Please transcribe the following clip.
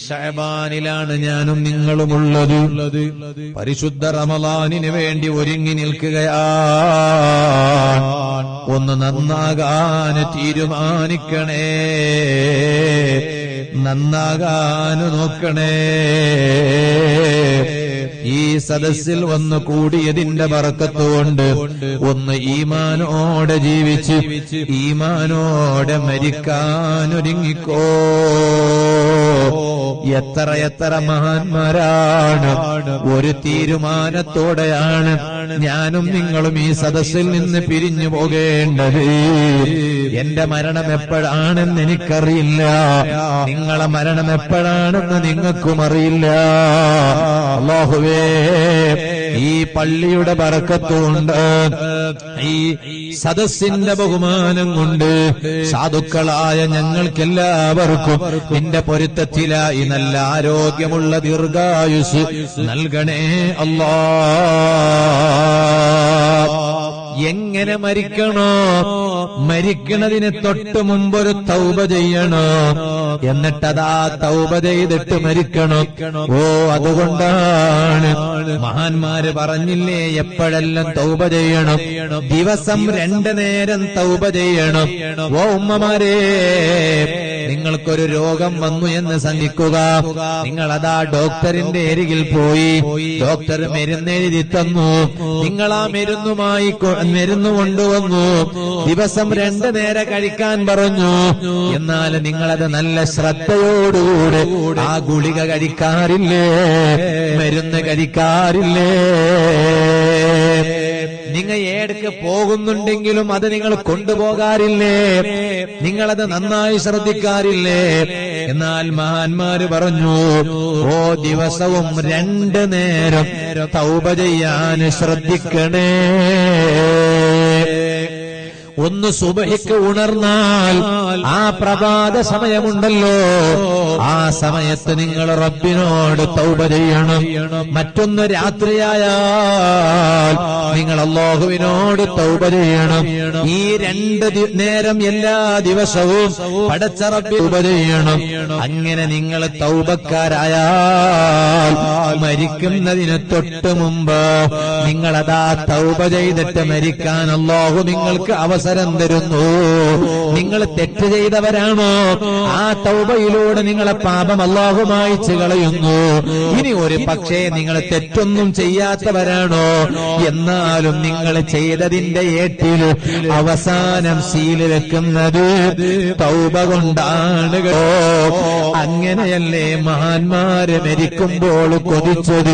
ശഅബാനിലാണ് ഞാനും നിങ്ങളുമുള്ളത്. പരിശുദ്ധ റമളാനിന് വേണ്ടി ഒരുങ്ങി നിൽക്കുകയാണ്. ഒന്ന് നന്നാകാൻ തീരുമാനിക്കണേ, നന്നാകാൻ നോക്കണേ. ഈ സദസ്സിൽ വന്ന് കൂടിയതിന്റെ ബറക്കത്ത് കൊണ്ട് ഒന്ന് ഈമാനോടെ ജീവിച്ച് ഈമാനോടെ മരിക്കാനൊരുങ്ങിക്കോ. എത്ര മഹാന്മാരാണ് ഒരു തീരുമാനത്തോടെയാണ് ഞാനും നിങ്ങളും ഈ സദസ്സിൽ നിന്ന് പിരിഞ്ഞു പോകേണ്ടത്. എന്റെ മരണം എപ്പോഴാണെന്ന് എനിക്കറിയില്ല, നിങ്ങളെ മരണം എപ്പോഴാണെന്ന് നിങ്ങൾക്കും അറിയില്ല. അല്ലാഹുവേ, ഈ പള്ളിയുടെ ബറക്കത്തുണ്ട്, ഈ സദസ്സിന്റെ ബഹുമാനം കൊണ്ട് സാധുക്കളായ ഞങ്ങൾക്കെല്ലാവർക്കും നിന്റെ പൊരുത്തത്തിലായി നല്ല ആരോഗ്യമുള്ള ദീർഘായുസ് നൽകണേ അല്ലാ. എങ്ങനെ മരിക്കണോ? മരിക്കണതിന് തൊട്ട് മുമ്പൊരു തൗബ ചെയ്യണോ, എന്നിട്ടതാ തൗബ ചെയ്തിട്ട് മരിക്കണം. ഓ, അതുകൊണ്ടാണ് മഹാന്മാര് പറഞ്ഞില്ലേ, എപ്പോഴെല്ലാം തൗബ ചെയ്യണം? ദിവസം 2 നേരം തൗബ ചെയ്യണം. ഓ ഉമ്മമാരെ, നിങ്ങൾക്കൊരു രോഗം വന്നു എന്ന് സഹിക്കുക. നിങ്ങളതാ ഡോക്ടറിന്റെ അരികിൽ പോയി, ഡോക്ടർ മരുന്നെഴുതി തന്നു. നിങ്ങൾ ആ മരുന്ന് കൊണ്ടുവന്നു. ദിവസം 2 നേരം കഴിക്കാൻ പറഞ്ഞു. എന്നാൽ നിങ്ങളത് നല്ല ശ്രദ്ധയോടുകൂടെ ആ ഗുളിക കഴിക്കാറില്ലേ, മരുന്ന് കഴിക്കാറില്ലേ? നിങ്ങൾ ഏടക്ക് പോകുന്നുണ്ടെങ്കിലും അത് നിങ്ങൾ കൊണ്ടുപോകാറില്ലേ? നിങ്ങളത് നന്നായി ശ്രദ്ധിക്കാറില്ലേ? എന്നാൽ മഹാന്മാര് പറഞ്ഞു, ഓ ദിവസവും 2 നേരം തൗബ ചെയ്യാൻ ശ്രദ്ധിക്കണേ. ഒന്ന് സുബഹിക്ക് ഉണർന്നാൽ ആ പ്രഭാത സമയമുണ്ടല്ലോ, ആ സമയത്ത് നിങ്ങൾ റബ്ബിനോട് തൗബ ചെയ്യണം. മറ്റൊന്ന് രാത്രിയായാൽ നിങ്ങൾ അല്ലാഹുവിനോട് തൗബ ചെയ്യണം. ഈ 2 നേരം എല്ലാ ദിവസവും പടച്ച റബ്ബി തൗബ ചെയ്യണം. അങ്ങനെ നിങ്ങൾ തൗബക്കാരായാൽ മരിക്കുന്നതിന് തൊട്ട് മുമ്പ് നിങ്ങളതാ തൗബ ചെയ്തിട്ട് മരിക്കാൻ അല്ലാഹു നിങ്ങൾക്ക് അവസരം തരുന്നു. നിങ്ങൾ തെറ്റ് ചെയ്തവരാണോ? ആ തൗബയിലൂടെ നിങ്ങളെ പാപം അല്ലാഹു മായ്ച്ചു കളയുന്നു. ഇനി ഒരു പക്ഷേ നിങ്ങൾ തെറ്റൊന്നും ചെയ്യാത്തവരാണോ? എന്നാലും നിങ്ങൾ ചെയ്തതിന്റെ ഏട്ടിൽ അവസാനം സീല് വെക്കുന്നത് തൗബ കൊണ്ടാണ്. അങ്ങനെയല്ലേ മഹാന്മാര് മരിക്കുമ്പോൾ കൊതിച്ചത്?